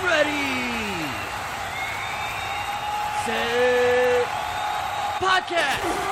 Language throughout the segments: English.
Ready, Set, Podcast!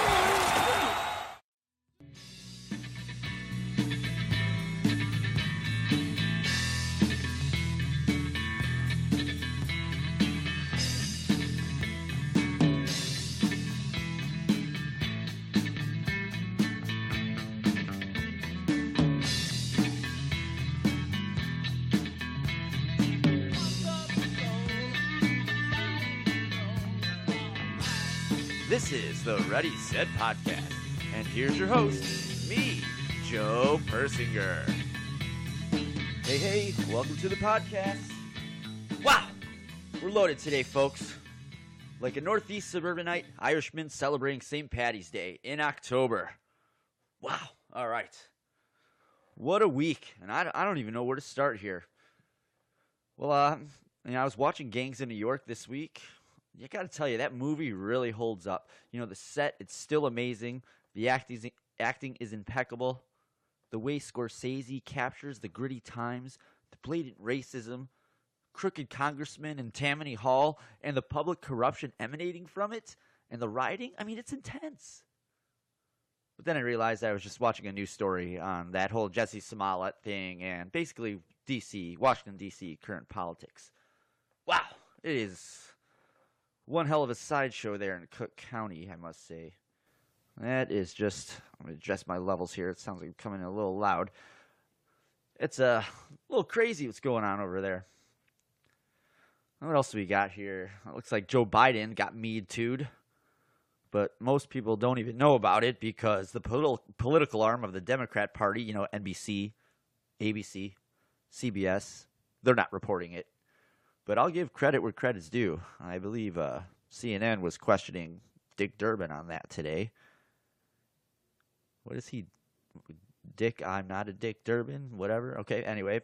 This is the Ready, Set Podcast, and here's your host, me, Joe Persinger. Hey, welcome to the podcast. Wow, we're loaded today, folks. Like a Northeast suburbanite Irishman celebrating St. Paddy's Day in October. Wow, all right. What a week, and I don't even know where to start here. Well, I was watching Gangs in New York this week. You got to tell you, that movie really holds up. You know, the set, it's still amazing. The acting is impeccable. The way Scorsese captures the gritty times, the blatant racism, crooked congressmen in Tammany Hall, and the public corruption emanating from it, and the rioting, I mean, it's intense. But then I realized I was just watching a news story on that whole Jesse Smollett thing and basically Washington, D.C., current politics. Wow, it is one hell of a sideshow there in Cook County, I must say. That is just, I'm going to adjust my levels here. It sounds like I'm coming in a little loud. It's a little crazy what's going on over there. What else do we got here? It looks like Joe Biden got Me Too'd, but most people don't even know about it because the political arm of the Democrat Party, you know, NBC, ABC, CBS, they're not reporting it. But I'll give credit where credit's due. I believe CNN was questioning Dick Durbin on that today. What is he? Dick, I'm not a Dick Durbin, whatever. Okay, anyway.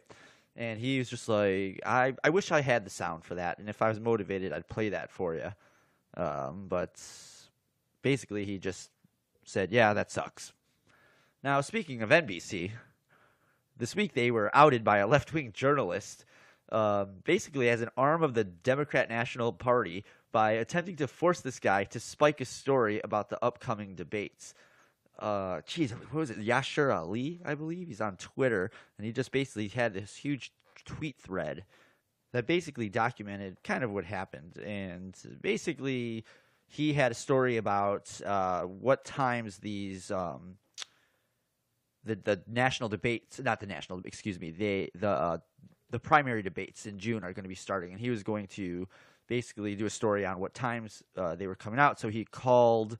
And he was just like, I wish I had the sound for that. And if I was motivated, I'd play that for you. But basically he just said, yeah, that sucks. Now, speaking of NBC, this week they were outed by a left-wing journalist basically as an arm of the Democrat National Party by attempting to force this guy to spike a story about the upcoming debates. What was it? Yashar Ali, I believe. He's on Twitter, and he just basically had this huge tweet thread that basically documented kind of what happened. And basically, he had a story about what times these the national debates, not the national, excuse me, the primary debates in June are going to be starting, and he was going to basically do a story on what times they were coming out. So he called,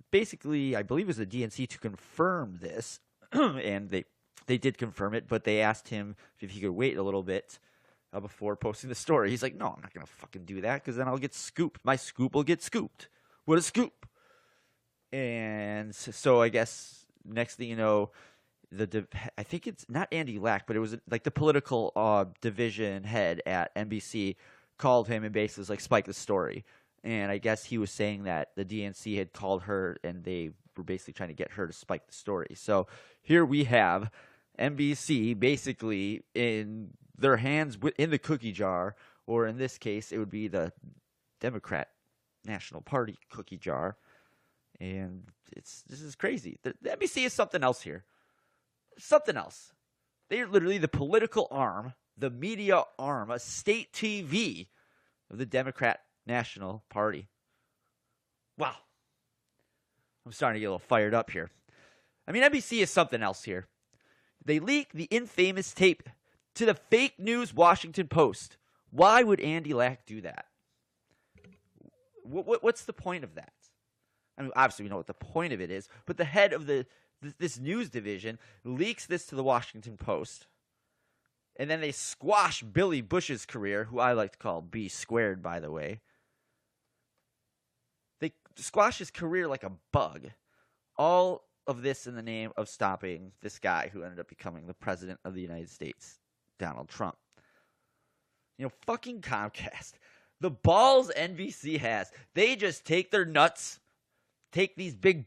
basically, I believe it was the DNC to confirm this, and they did confirm it, but they asked him if he could wait a little bit before posting the story. He's like, no, I'm not going to fucking do that because then I'll get scooped. My scoop will get scooped. What a scoop. And so I guess next thing you know, I think it's not Andy Lack, but it was like the political division head at NBC called him and basically was like, spike the story. And I guess he was saying that the DNC had called her and they were basically trying to get her to spike the story. So here we have NBC basically in their hands in the cookie jar, or in this case, it would be the Democrat National Party cookie jar. And this is crazy. The NBC is something else here. Something else. They're literally the political arm, the media arm, a state TV of the Democrat National Party. Wow. I'm starting to get a little fired up here. I mean, NBC is something else here. They leak the infamous tape to the fake news Washington Post. Why would Andy Lack do that? What's the point of that? I mean, obviously we know what the point of it is, but the head of this news division leaks this to the Washington Post, and then they squash Billy Bush's career, who I like to call B squared, by the way. They squash his career like a bug. All of this in the name of stopping this guy who ended up becoming the president of the United States, Donald Trump. You know, fucking Comcast. The balls NBC has. They just take their nuts, take these big,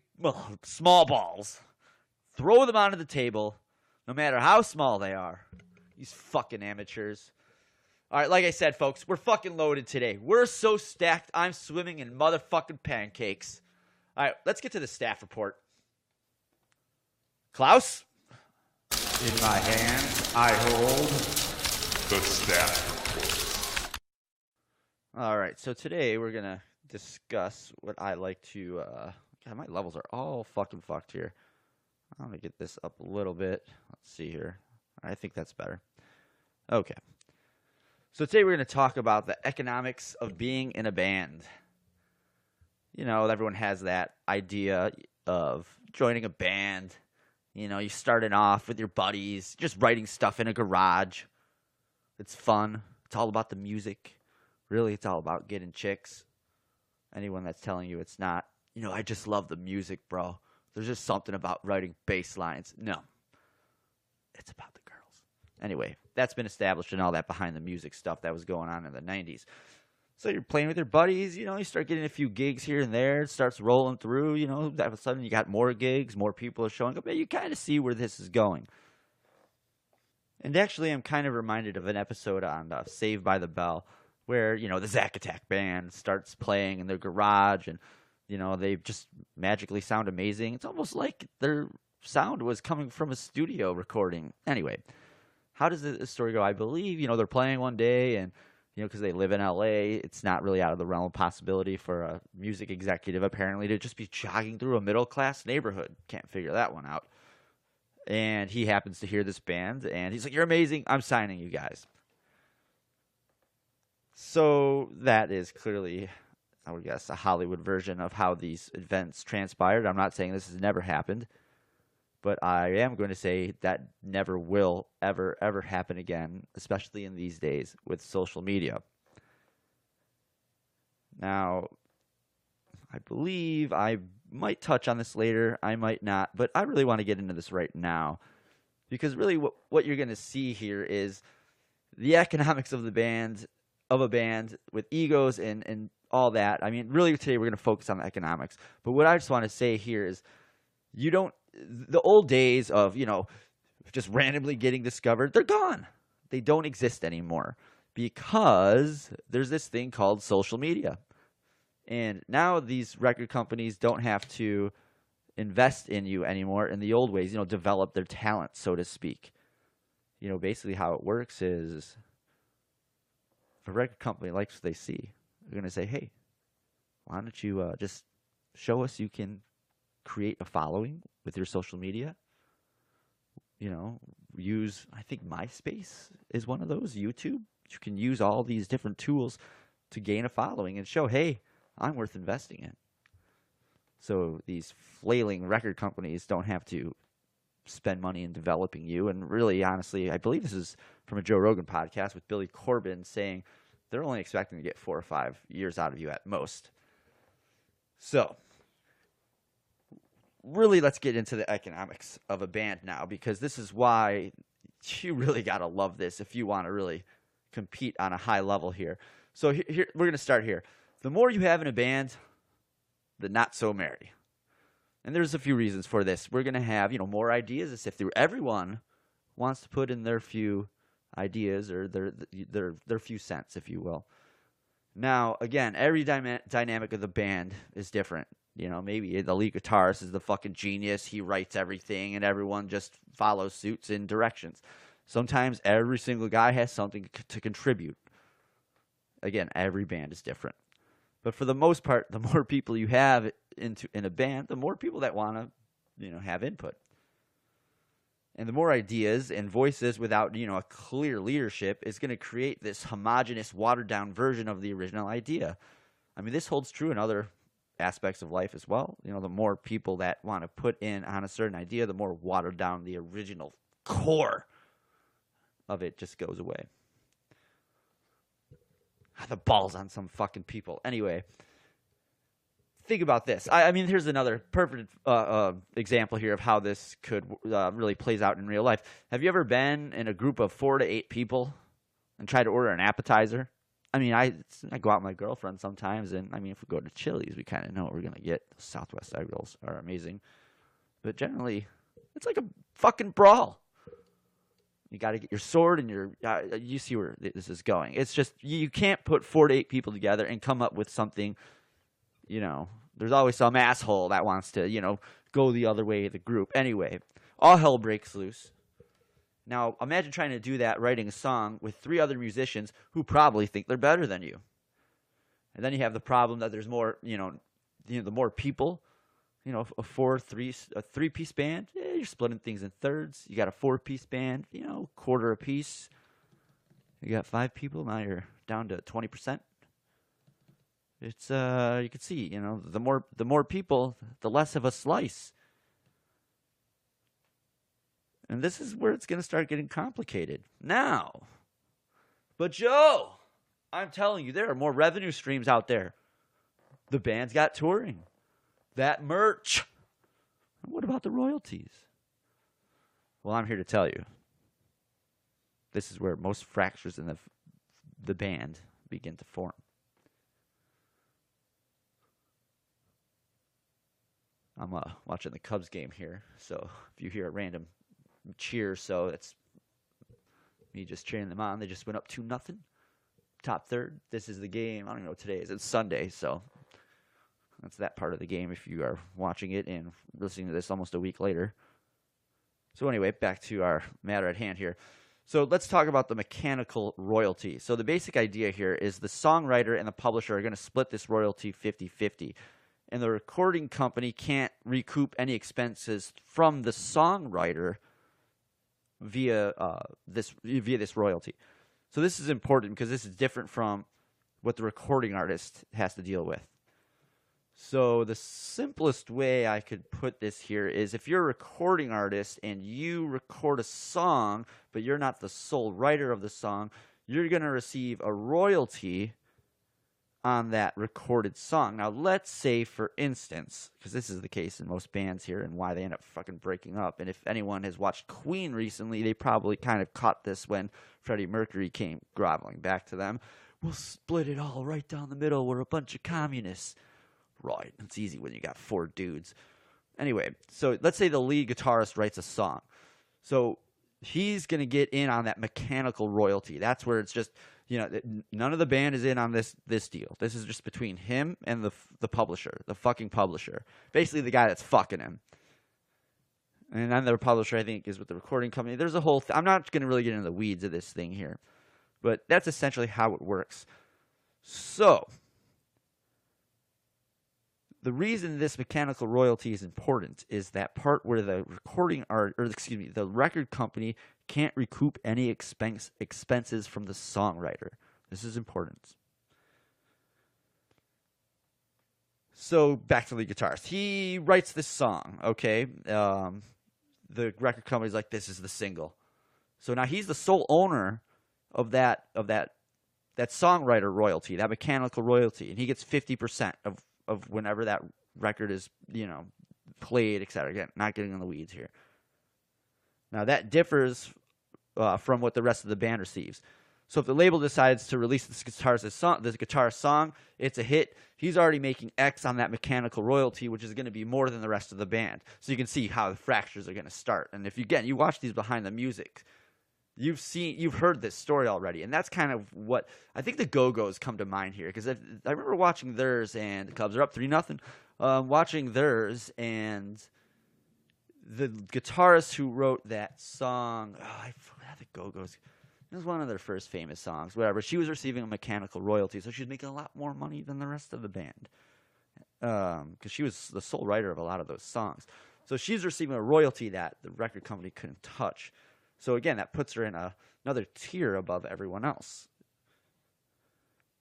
small balls, throw them onto the table, no matter how small they are. These fucking amateurs. All right, like I said, folks, we're fucking loaded today. We're so stacked, I'm swimming in motherfucking pancakes. All right, let's get to the staff report. Klaus? In my hand, I hold the staff report. All right, so today we're going to discuss what I like to... God, my levels are all fucking fucked here. I'm going to get this up a little bit. Let's see here. I think that's better. Okay. So today we're going to talk about the economics of being in a band. You know, everyone has that idea of joining a band. You know, you started off with your buddies, just writing stuff in a garage. It's fun. It's all about the music. Really, it's all about getting chicks. Anyone that's telling you it's not, you know, I just love the music, bro. There's just something about writing bass lines. No. It's about the girls. Anyway, that's been established and all that behind the music stuff that was going on in the 90s. So you're playing with your buddies, you know, you start getting a few gigs here and there. It starts rolling through, you know, all of a sudden you got more gigs, more people are showing up. And you kind of see where this is going. And actually, I'm kind of reminded of an episode on Saved by the Bell where, you know, the Zack Attack band starts playing in their garage and, you know, they just magically sound amazing. It's almost like their sound was coming from a studio recording. Anyway, how does the story go? I believe, you know, they're playing one day and, you know, because they live in LA, it's not really out of the realm of possibility for a music executive, apparently, to just be jogging through a middle-class neighborhood. Can't figure that one out. And he happens to hear this band, and he's like, you're amazing. I'm signing you guys. So that is clearly, I would guess, a Hollywood version of how these events transpired. I'm not saying this has never happened, but I am going to say that never will ever happen again, especially in these days with social media. Now, I believe I might touch on this later, I might not, but I really want to get into this right now because really what you're going to see here is the economics of a band with egos and all that. I mean, really today we're going to focus on the economics, but what I just want to say here is the old days of, you know, just randomly getting discovered, they're gone. They don't exist anymore because there's this thing called social media. And now these record companies don't have to invest in you anymore in the old ways, you know, develop their talent, so to speak. You know, basically how it works is if a record company likes what they see, they're going to say, hey, why don't you just show us you can create a following with your social media? You know, use, I think MySpace is one of those, YouTube. You can use all these different tools to gain a following and show, hey, I'm worth investing in. So these flailing record companies don't have to spend money in developing you. And really, honestly, I believe this is from a Joe Rogan podcast with Billy Corbin saying they're only expecting to get 4 or 5 years out of you at most. So really, let's get into the economics of a band now, because this is why you really got to love this if you want to really compete on a high level here. So here we're going to start here. The more you have in a band, the not so merry. And there's a few reasons for this. We're going to have, you know, more ideas as if everyone wants to put in their few ideas or their few cents, if you will. Now, again, every dynamic of the band is different. You know, maybe the lead guitarist is the fucking genius. He writes everything and everyone just follows suits in directions. Sometimes every single guy has something to contribute. Again, every band is different. But for the most part, the more people you have in a band, the more people that want to, you know, have input. And the more ideas and voices without, you know, a clear leadership is going to create this homogenous, watered-down version of the original idea. I mean, this holds true in other aspects of life as well. You know, the more people that want to put in on a certain idea, the more watered down the original core of it just goes away. The balls on some fucking people. Anyway, think about this. I mean, here's another perfect example here of how this could really plays out in real life. Have you ever been in a group of 4 to 8 people and tried to order an appetizer? I mean, I go out with my girlfriend sometimes, and I mean, if we go to Chili's, we kind of know what we're going to get. The Southwest egg rolls are amazing. But generally, it's like a fucking brawl. You got to get your sword and your. You see where this is going. It's just you can't put 4 to 8 people together and come up with something. There's always some asshole that wants to, go the other way of the group. Anyway, all hell breaks loose. Now, imagine trying to do that, writing a song with 3 other musicians who probably think they're better than you. And then you have the problem that there's more, the more people. A 3-piece band, you're splitting things in thirds. You got a 4-piece band, quarter a piece. You got 5 people, now you're down to 20%. It's you can see, the more people, the less of a slice. And this is where it's going to start getting complicated. Now, but Joe, I'm telling you, there are more revenue streams out there. The band's got touring. That merch. What about the royalties? Well, I'm here to tell you. This is where most fractures in the band begin to form. I'm watching the Cubs game here, so if you hear a random cheer, so it's me just cheering them on. They just went up 2-0. Top third. This is the game. I don't even know what today is. It's Sunday, so that's that part of the game if you are watching it and listening to this almost a week later. So anyway, back to our matter at hand here. So let's talk about the mechanical royalty. So the basic idea here is the songwriter and the publisher are going to split this royalty 50-50. And the recording company can't recoup any expenses from the songwriter via this royalty. So this is important because this is different from what the recording artist has to deal with. So the simplest way I could put this here is if you're a recording artist and you record a song, but you're not the sole writer of the song, you're going to receive a royalty on that recorded song. Now, let's say, for instance, because this is the case in most bands here and why they end up fucking breaking up, and if anyone has watched Queen recently, they probably kind of caught this when Freddie Mercury came groveling back to them. We'll split it all right down the middle. We're a bunch of communists. Right. It's easy when you got 4 dudes. Anyway, so let's say the lead guitarist writes a song. So he's going to get in on that mechanical royalty. That's where it's just, none of the band is in on this deal. This is just between him and the publisher, the fucking publisher. Basically the guy that's fucking him. And then the publisher, I think, is with the recording company. There's a whole I'm not going to really get into the weeds of this thing here. But that's essentially how it works. So the reason this mechanical royalty is important is that part where the the record company can't recoup any expenses from the songwriter. This is important. So back to the guitarist. He writes this song, okay? The record company's like, this is the single. So now he's the sole owner of that songwriter royalty, that mechanical royalty, and he gets 50% of whenever that record is, played, etc. Again, not getting in the weeds here. Now that differs from what the rest of the band receives. So if the label decides to release this guitarist song, it's a hit. He's already making X on that mechanical royalty, which is going to be more than the rest of the band. So you can see how the fractures are going to start. And if you watch these behind the music, you've heard this story already, and that's kind of what I think the Go-Go's come to mind here. Because I remember watching theirs, and the Cubs are up 3-0. Watching theirs, and the guitarist who wrote that song, I forgot the Go-Go's. It was one of their first famous songs, whatever. She was receiving a mechanical royalty, so she was making a lot more money than the rest of the band. Because she was the sole writer of a lot of those songs. So she's receiving a royalty that the record company couldn't touch. So again, that puts her in another tier above everyone else.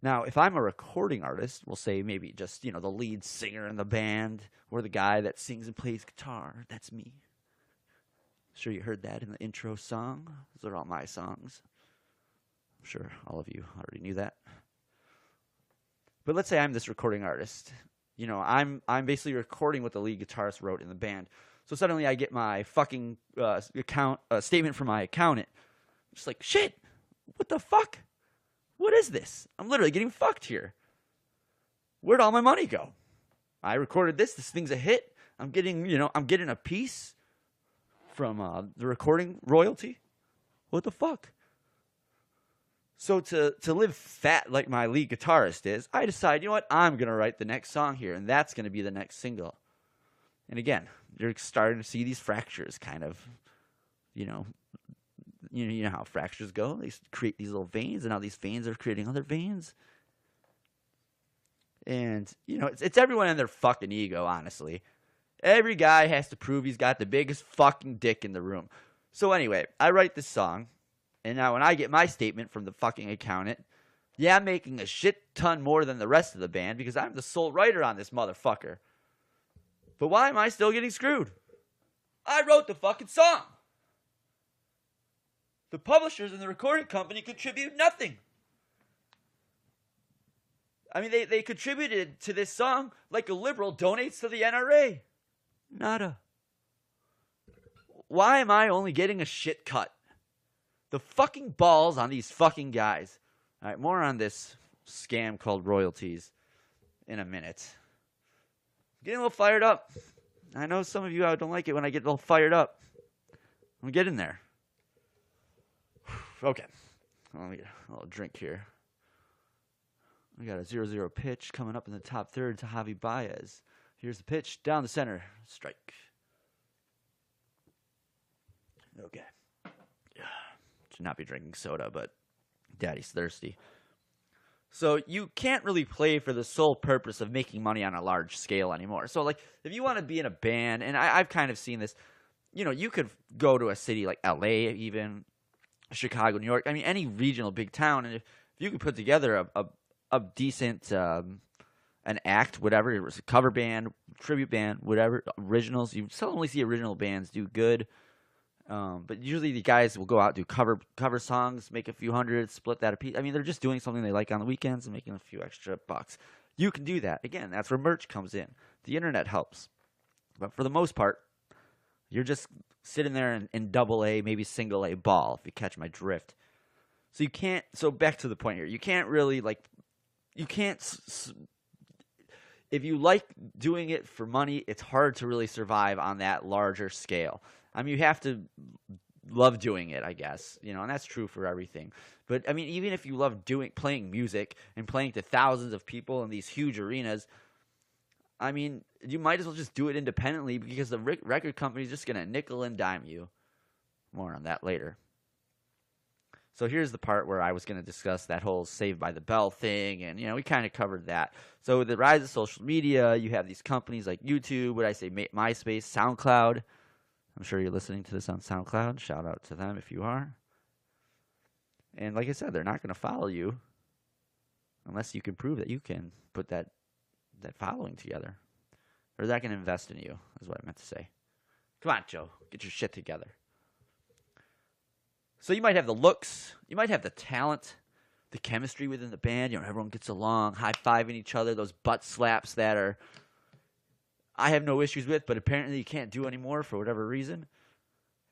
Now, if I'm a recording artist, we'll say maybe just, the lead singer in the band or the guy that sings and plays guitar. That's me. Sure you heard that in the intro song. Those are all my songs. I'm sure all of you already knew that. But let's say I'm this recording artist. I'm basically recording what the lead guitarist wrote in the band. So suddenly I get my fucking statement from my accountant. I'm just like, shit, what the fuck? What is this? I'm literally getting fucked here. Where'd all my money go? I recorded this. This thing's a hit. I'm getting a piece from the recording royalty. What the fuck? So to live fat like my lead guitarist is, I decide, you know what? I'm going to write the next song here, and that's going to be the next single. And again, you're starting to see these fractures kind of, you know how fractures go. They create these little veins, and now these veins are creating other veins. And, it's everyone and their fucking ego, honestly. Every guy has to prove he's got the biggest fucking dick in the room. So anyway, I write this song, and now when I get my statement from the fucking accountant, yeah, I'm making a shit ton more than the rest of the band because I'm the sole writer on this motherfucker. But why am I still getting screwed? I wrote the fucking song. The publishers and the recording company contribute nothing. I mean, they contributed to this song like a liberal donates to the NRA. Nada. Why am I only getting a shit cut? The fucking balls on these fucking guys. All right, more on this scam called royalties in a minute. Getting a little fired up. I know some of you don't like it when I get a little fired up. I'm getting there. Okay. Let me get a little drink here. We got a 0-0 pitch coming up in the top third to Javi Baez. Here's the pitch. Down the center. Strike. Okay. Should not be drinking soda, but Daddy's thirsty. So you can't really play for the sole purpose of making money on a large scale anymore. So, like, if you want to be in a band, and I've kind of seen this, you could go to a city like L.A., even Chicago, New York. I mean, any regional big town, and if you could put together a decent an act, whatever, it was a cover band, tribute band, whatever, originals. You seldomly see original bands do good. But usually the guys will go out, do cover songs, make a few hundred, split that a piece. I mean, they're just doing something they like on the weekends and making a few extra bucks. You can do that. Again, that's where merch comes in. The internet helps. But for the most part, you're just sitting there in double A, maybe single A ball, if you catch my drift. So you can't, so back to the point here. You can't really, if you like doing it for money, it's hard to really survive on that larger scale. I mean, you have to love doing it, I guess, and that's true for everything. But I mean, even if you love playing music and playing to thousands of people in these huge arenas, I mean, you might as well just do it independently because the record company is just going to nickel and dime you. More on that later. So here's the part where I was going to discuss that whole Saved by the Bell thing, and, we kind of covered that. So with the rise of social media, you have these companies like YouTube, MySpace, Soundcloud. I'm sure you're listening to this on SoundCloud. Shout out to them if you are. And like I said, they're not going to follow you unless you can prove that you can put that following together. Or they're not going to invest in you, is what I meant to say. Come on, Joe. Get your shit together. So you might have the looks. You might have the talent, the chemistry within the band. Everyone gets along, high-fiving each other, those butt slaps that are I have no issues with, but apparently you can't do anymore for whatever reason.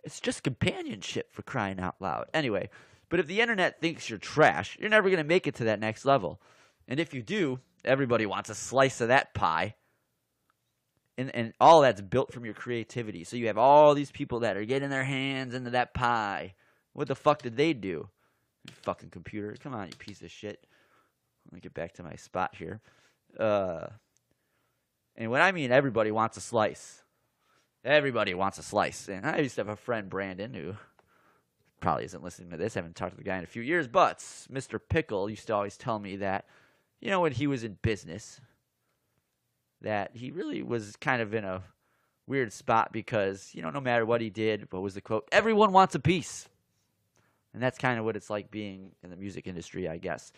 It's just companionship, for crying out loud. Anyway, but if the internet thinks you're trash, you're never going to make it to that next level. And if you do, everybody wants a slice of that pie. And all that's built from your creativity. So you have all these people that are getting their hands into that pie. What the fuck did they do? You fucking computer. Come on, you piece of shit. Let me get back to my spot here. And when I mean everybody wants a slice, everybody wants a slice. And I used to have a friend, Brandon, who probably isn't listening to this. I haven't talked to the guy in a few years. But Mr. Pickle used to always tell me that, when he was in business, that he really was kind of in a weird spot because, no matter what he did, what was the quote? Everyone wants a piece. And that's kind of what it's like being in the music industry, I guess.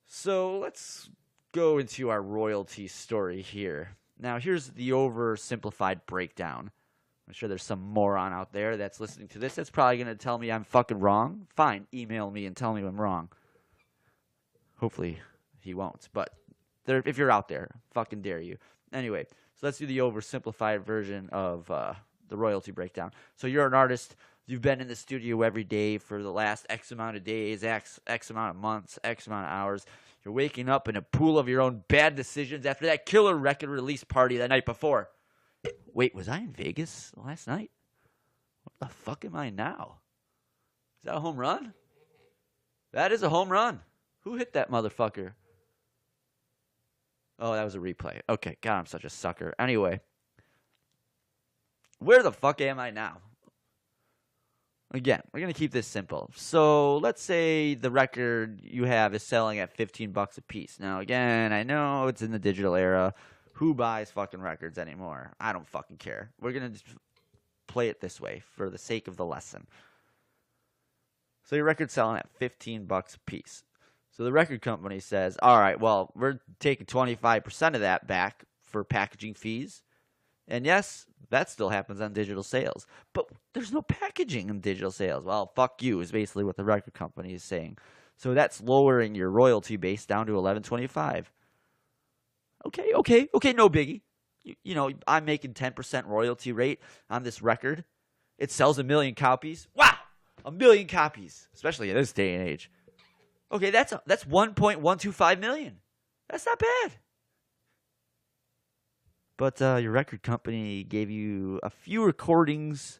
So let's go into our royalty story here. Now, here's the oversimplified breakdown. I'm sure there's some moron out there that's listening to this that's probably going to tell me I'm fucking wrong. Fine, email me and tell me I'm wrong. Hopefully he won't, but if you're out there, fucking dare you. Anyway, so let's do the oversimplified version of the royalty breakdown. So you're an artist. You've been in the studio every day for the last X amount of days, X amount of months, X amount of hours. You're waking up in a pool of your own bad decisions after that killer record release party the night before. Wait, was I in Vegas last night? What the fuck am I now? Is that a home run? That is a home run. Who hit that motherfucker? Oh, that was a replay. Okay, God, I'm such a sucker. Anyway, where the fuck am I now? Again, we're going to keep this simple. So let's say the record you have is selling at $15 a piece. Now, again, I know it's in the digital era. Who buys fucking records anymore? I don't fucking care. We're going to just play it this way for the sake of the lesson. So your record's selling at $15 a piece. So the record company says, all right, well, we're taking 25% of that back for packaging fees. And yes, that still happens on digital sales. But there's no packaging in digital sales. Well, fuck you is basically what the record company is saying. So that's lowering your royalty base down to $11.25. Okay, no biggie. You know, I'm making 10% royalty rate on this record. It sells 1 million copies. Wow, 1 million copies, especially in this day and age. Okay, that's 1.125 million. That's not bad. But your record company gave you a few recordings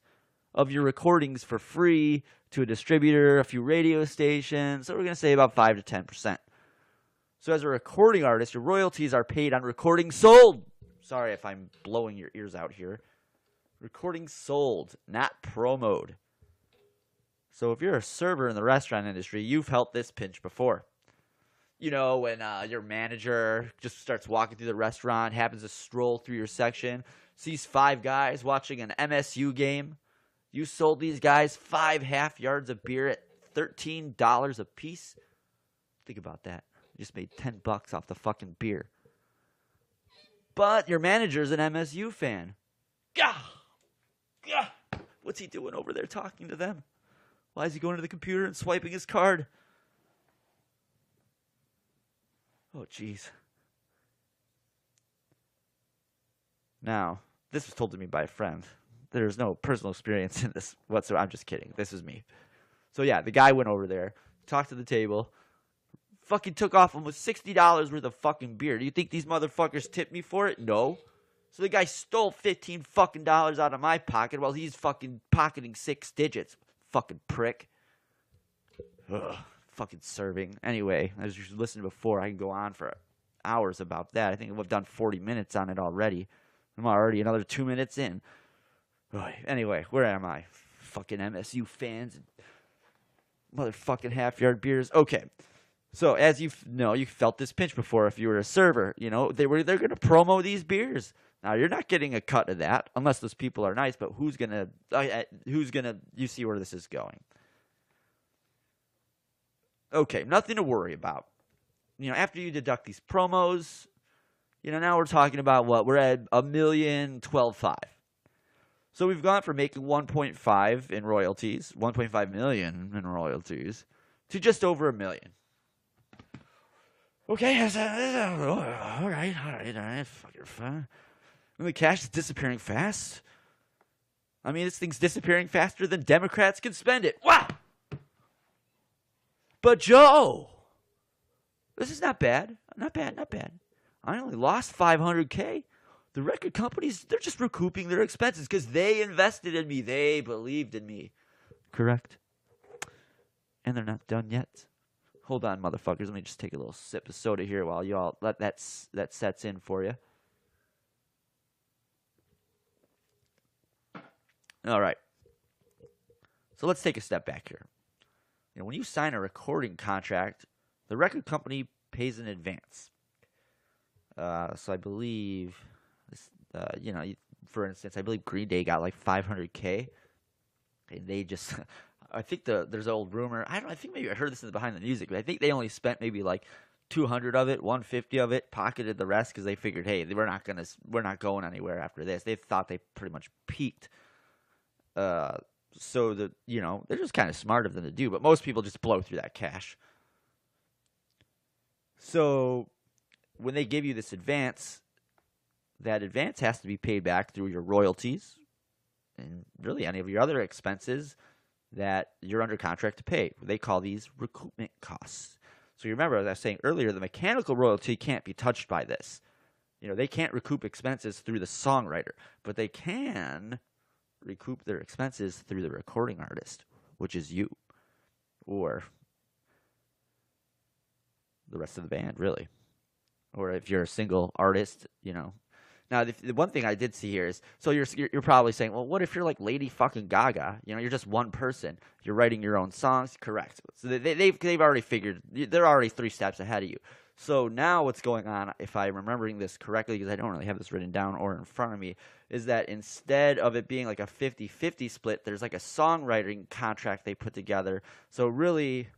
of your recordings for free to a distributor, a few radio stations. So we're going to say about 5 to 10%. So as a recording artist, your royalties are paid on recordings sold. Sorry if I'm blowing your ears out here. Recordings sold, not promoted. So if you're a server in the restaurant industry, you've felt this pinch before. You know, when your manager just starts walking through the restaurant, happens to stroll through your section, sees 5 guys watching an MSU game. You sold these guys 5 half yards of beer at $13 a piece. Think about that. You just made $10 off the fucking beer. But your manager's an MSU fan. Gah! Gah! What's he doing over there talking to them? Why is he going to the computer and swiping his card? Oh, jeez. Now, this was told to me by a friend. There's no personal experience in this whatsoever. I'm just kidding. This is me. So, yeah, the guy went over there, talked to the table, fucking took off almost $60 worth of fucking beer. Do you think these motherfuckers tipped me for it? No. So the guy stole $15 fucking dollars out of my pocket while he's fucking pocketing 6 digits. Fucking prick. Ugh. Fucking serving. Anyway, as you listened before, I can go on for hours about that. I think we've done 40 minutes on it already. I'm already another 2 minutes in. Anyway, where am I? Fucking MSU fans and motherfucking half-yard beers. Okay, so as you know, you felt this pinch before if you were a server. You know, they're going to promo these beers. Now, you're not getting a cut of that unless those people are nice, but who's going to, you see where this is going. Okay, nothing to worry about. You know, after you deduct these promos, you know, now we're talking about what? We're at $1,012,500. So we've gone from making 1.5 in royalties, 1.5 million in royalties, to just over $1 million. Okay, all right, fucking fine. And the cash is disappearing fast. I mean, this thing's disappearing faster than Democrats can spend it. Wow! But Joe, this is not bad. Not bad. I only lost $500K. The record companies, they're just recouping their expenses because they invested in me. They believed in me. Correct. And they're not done yet. Hold on, motherfuckers. Let me just take a little sip of soda here while y'all let that sets in for you. All right. So let's take a step back here. You know, when you sign a recording contract, the record company pays in advance. So I believe, for instance, I believe Green Day got like $500K, and they just, I think there's an old rumor. I think maybe I heard this in the behind the music, but I think they only spent maybe like 200 of it, 150 of it, pocketed the rest because they figured, hey, we're not going anywhere after this. They thought they pretty much peaked. So they're just kind of smart of them to do, but most people just blow through that cash. So when they give you this advance, that advance has to be paid back through your royalties and really any of your other expenses that you're under contract to pay. They call these recoupment costs. So you remember, as I was saying earlier, the mechanical royalty can't be touched by this. You know, they can't recoup expenses through the songwriter, but they can recoup their expenses through the recording artist, which is you. or the rest of the band, really. Or if you're a single artist, Now, the one thing I did see here is, so you're probably saying, well, what if you're like Lady fucking Gaga? You're just one person. You're writing your own songs, correct? So they've already figured, they're already 3 steps ahead of you. So now what's going on, if I'm remembering this correctly, because I don't really have this written down or in front of me, is that instead of it being like a 50-50 split, there's like a songwriting contract they put together. So really,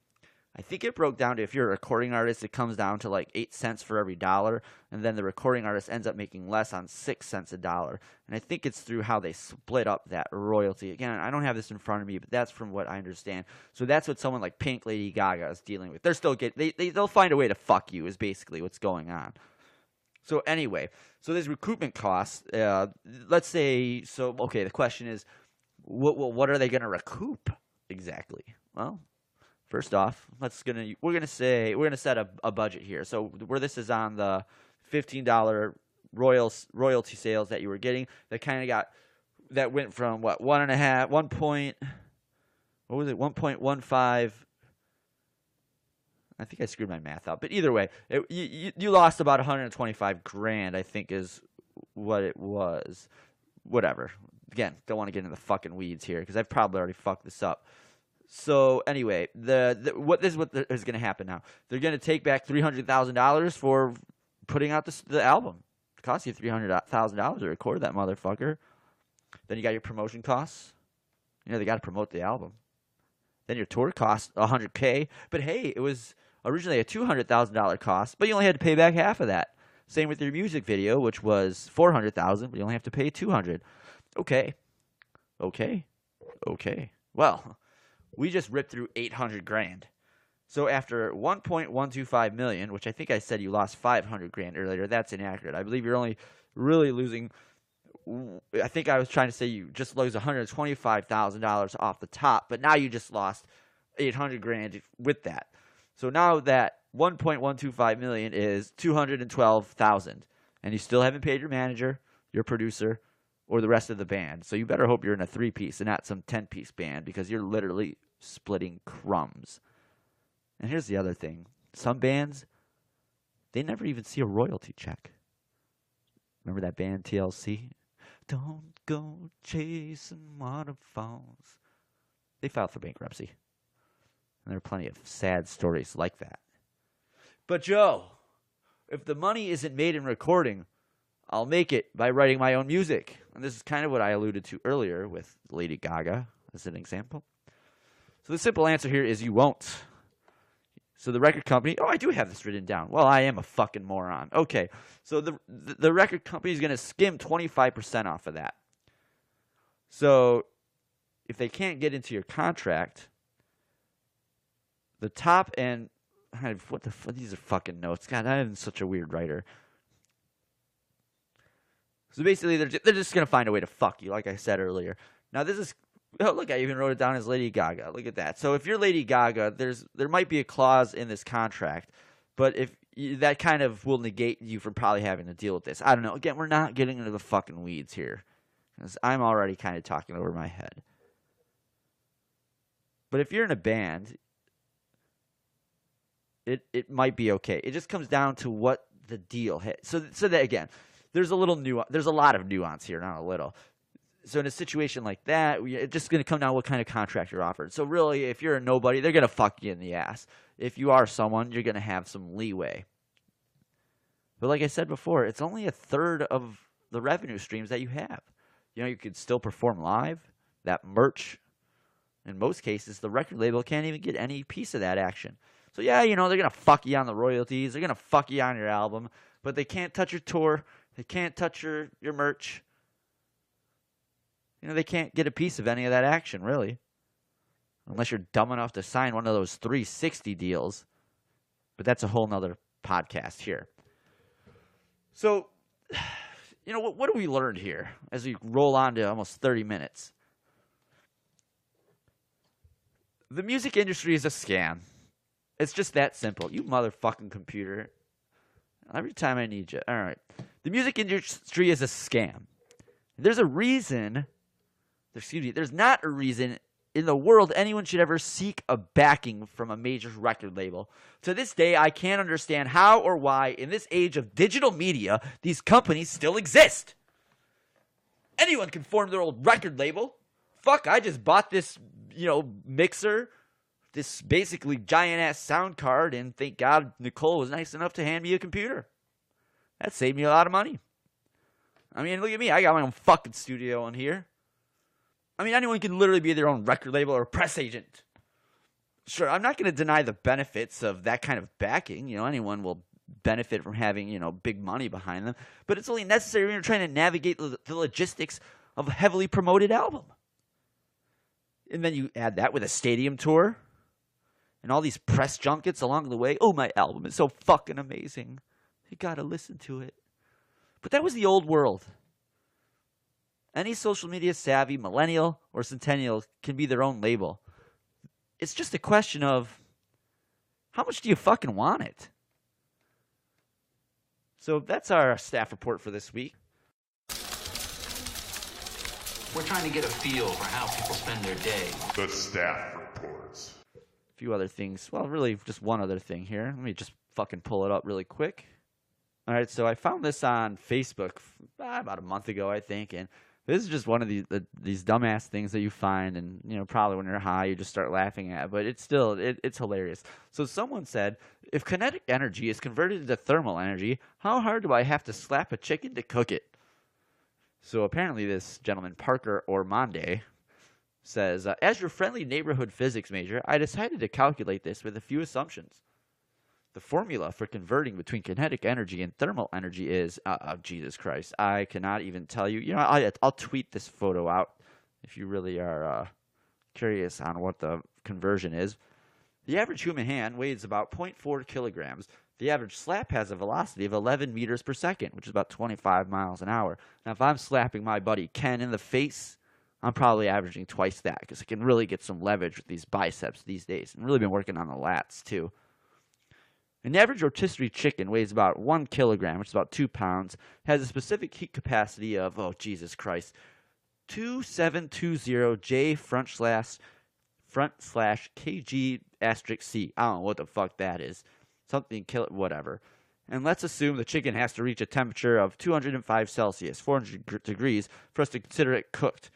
I think it broke down to, if you're a recording artist, it comes down to like 8 cents for every dollar, and then the recording artist ends up making less on 6 cents a dollar. And I think it's through how they split up that royalty. Again, I don't have this in front of me, but that's from what I understand. So that's what someone like Pink, Lady Gaga is dealing with. They're still they'll find a way to fuck you, is basically what's going on. So anyway, so there's recoupment costs. Let's say, okay, the question is, what are they going to recoup exactly? Well, first off, we're gonna set a budget here. So where this is on the $15 royalty sales that you were getting, that went from what, 1.15. I think I screwed my math up, but either way, you lost about 125 grand, I think is what it was. Whatever. Again, don't want to get into the fucking weeds here because I've probably already fucked this up. So anyway, this is what is going to happen now. They're going to take back $300,000 for putting out the album. It costs you $300,000 to record that motherfucker. Then you got your promotion costs. They got to promote the album. Then your tour costs $100K. But hey, it was originally a $200,000 cost, but you only had to pay back half of that. Same with your music video, which was $400,000, but you only have to pay $200,000. Okay. Well, we just ripped through 800 grand. So after 1.125 million, which I think I said you lost 500 grand earlier, that's inaccurate. I believe you're only really losing, I think I was trying to say you just lose $125,000 off the top, but now you just lost 800 grand with that. So now that 1.125 million is 212,000, and you still haven't paid your manager, your producer, or the rest of the band. So you better hope you're in a 3-piece and not some 10-piece band, because you're literally splitting crumbs. And here's the other thing. Some bands, they never even see a royalty check. Remember that band TLC? Don't go chasing waterfalls. They filed for bankruptcy. And there are plenty of sad stories like that. But Joe, if the money isn't made in recording, I'll make it by writing my own music. And this is kind of what I alluded to earlier with Lady Gaga as an example. So the simple answer here is you won't. So the record company, I do have this written down. Well, I am a fucking moron. Okay, so the record company is going to skim 25% off of that. So if they can't get into your contract, the top end, what the fuck, these are fucking notes. God, I am such a weird writer. So basically, they're just going to find a way to fuck you, like I said earlier. Now, this is, look, I even wrote it down as Lady Gaga. Look at that. So if you're Lady Gaga, there might be a clause in this contract, but that kind of will negate you from probably having to deal with this. I don't know. Again, we're not getting into the fucking weeds here, because I'm already kind of talking over my head. But if you're in a band, it might be okay. It just comes down to what the deal hit. So that, again, there's a lot of nuance here, not a little. So in a situation like that, it's just going to come down to what kind of contract you're offered. So really, if you're a nobody, they're going to fuck you in the ass. If you are someone, you're going to have some leeway. But like I said before, it's only a third of the revenue streams that you have. You could still perform live. That merch, in most cases, the record label can't even get any piece of that action. So yeah, they're going to fuck you on the royalties. They're going to fuck you on your album. But they can't touch your tour. They can't touch your merch. They can't get a piece of any of that action, really. Unless you're dumb enough to sign one of those 360 deals. But that's a whole nother podcast here. So, what do we learn here as we roll on to almost 30 minutes? The music industry is a scam. It's just that simple. You motherfucking computer. Every time I need you. All right. The music industry is a scam. There's a reason... There's not a reason in the world anyone should ever seek a backing from a major record label. To this day, I can't understand how or why, in this age of digital media, these companies still exist. Anyone can form their own record label. Fuck, I just bought this, mixer, this basically giant-ass sound card, and thank God Nicole was nice enough to hand me a computer. That saved me a lot of money. I mean, look at me. I got my own fucking studio in here. I mean, anyone can literally be their own record label or press agent. Sure, I'm not going to deny the benefits of that kind of backing. Anyone will benefit from having, big money behind them. But it's only necessary when you're trying to navigate the logistics of a heavily promoted album. And then you add that with a stadium tour and all these press junkets along the way. Oh, my album is so fucking amazing. You got to listen to it. But that was the old world. Any social media savvy millennial or centennial can be their own label. It's just a question of how much do you fucking want it? So that's our staff report for this week. We're trying to get a feel for how people spend their day. The staff reports. A few other things. Well, really just one other thing here. Let me just fucking pull it up really quick. All right, so I found this on Facebook about a month ago, I think, and this is just one of these dumbass things that you find, and probably when you're high, you just start laughing at. But it's still it's hilarious. So someone said, if kinetic energy is converted into thermal energy, how hard do I have to slap a chicken to cook it? So apparently, this gentleman Parker Ormonde says, as your friendly neighborhood physics major, I decided to calculate this with a few assumptions. The formula for converting between kinetic energy and thermal energy is, Jesus Christ, I cannot even tell you. I'll tweet this photo out if you really are curious on what the conversion is. The average human hand weighs about 0.4 kilograms. The average slap has a velocity of 11 meters per second, which is about 25 miles an hour. Now, if I'm slapping my buddy Ken in the face, I'm probably averaging twice that because I can really get some leverage with these biceps these days. And really been working on the lats, too. An average rotisserie chicken weighs about 1 kilogram, which is about 2 pounds, has a specific heat capacity of, 2720 J front slash kg asterisk C. I don't know what the fuck that is. Something whatever. And let's assume the chicken has to reach a temperature of 205 Celsius, 400 degrees, for us to consider it cooked.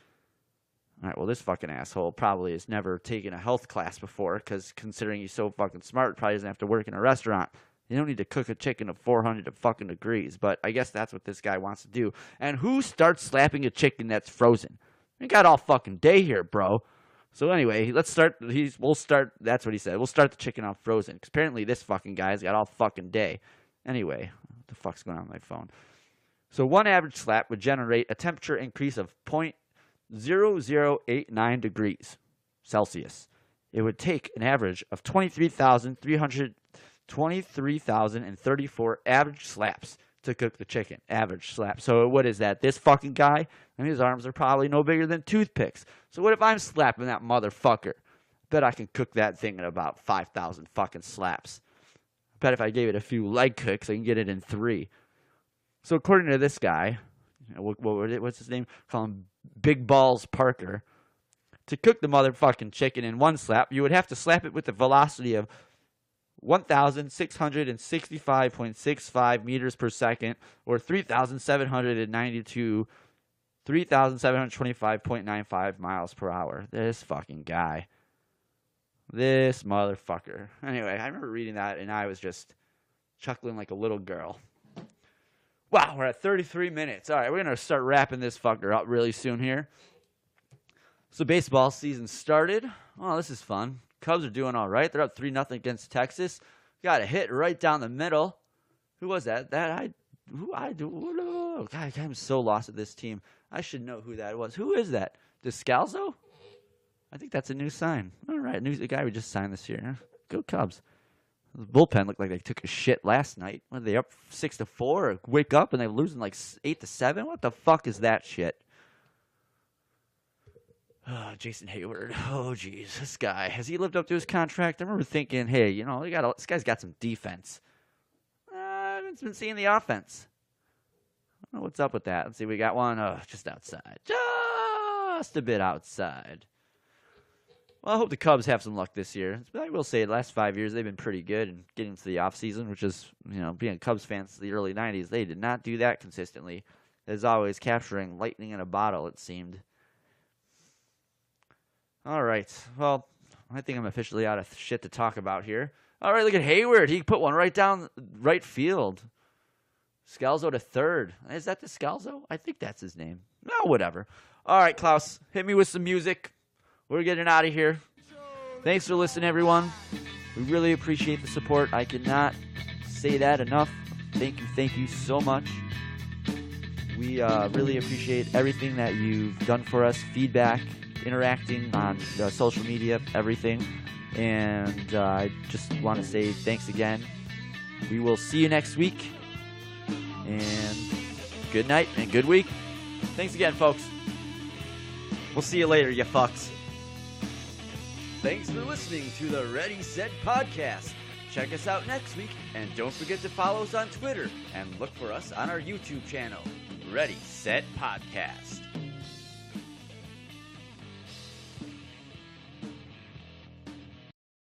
All right, well, this fucking asshole probably has never taken a health class before, because considering he's so fucking smart, probably doesn't have to work in a restaurant. You don't need to cook a chicken to 400 fucking degrees, but I guess that's what this guy wants to do. And who starts slapping a chicken that's frozen? We got all fucking day here, bro. So anyway, let's start. We'll start. That's what he said. We'll start the chicken off frozen, because apparently this fucking guy's got all fucking day. Anyway, what the fuck's going on with my phone? So one average slap would generate a temperature increase of 0.0089 degrees Celsius. It would take an average of 23,034 average slaps to cook the chicken. Average slap. So what is that? This fucking guy, and his arms are probably no bigger than toothpicks. So what if I'm slapping that motherfucker? Bet I can cook that thing in about 5,000 fucking slaps. Bet if I gave it a few leg kicks, I can get it in 3. So according to this guy, what's his name? Call him Big Balls Parker. To cook the motherfucking chicken in one slap, you would have to slap it with a velocity of 1,665.65 meters per second, or 3,725.95 miles per hour. This fucking guy. This motherfucker. Anyway, I remember reading that, and I was just chuckling like a little girl. Wow, we're at 33 minutes. All right, we're going to start wrapping this fucker up really soon here. So baseball season started. Oh, this is fun. Cubs are doing all right. They're up 3-0 against Texas. Got a hit right down the middle. Who was that? God, I'm so lost at this team. I should know who that was. Who is that? Descalzo? I think that's a new sign. All right, the guy we just signed this year. Go Cubs. The bullpen looked like they took a shit last night. Were they up 6-4? Or wake up and they're losing like 8-7? What the fuck is that shit? Oh, Jason Hayward. Oh, jeez. This guy. Has he lived up to his contract? I remember thinking, hey, this guy's got some defense. I haven't been seeing the offense. I don't know what's up with that. Let's see. We got one just outside. Just a bit outside. Well, I hope the Cubs have some luck this year. I will say the last 5 years they've been pretty good in getting to the offseason, which is, being a Cubs fan since the early 90s, they did not do that consistently. As always, capturing lightning in a bottle, it seemed. All right. Well, I think I'm officially out of shit to talk about here. All right, look at Hayward. He put one right down right field. Scalzo to third. Is that the Scalzo? I think that's his name. No, whatever. All right, Klaus, hit me with some music. We're getting out of here. Thanks for listening, everyone. We really appreciate the support. I cannot say that enough. Thank you so much. We really appreciate everything that you've done for us, feedback, interacting on social media, everything. And I just want to say thanks again. We will see you next week. And good night and good week. Thanks again, folks. We'll see you later, you fucks. Thanks for listening to the Ready Set Podcast. Check us out next week, and don't forget to follow us on Twitter and look for us on our YouTube channel, Ready Set Podcast.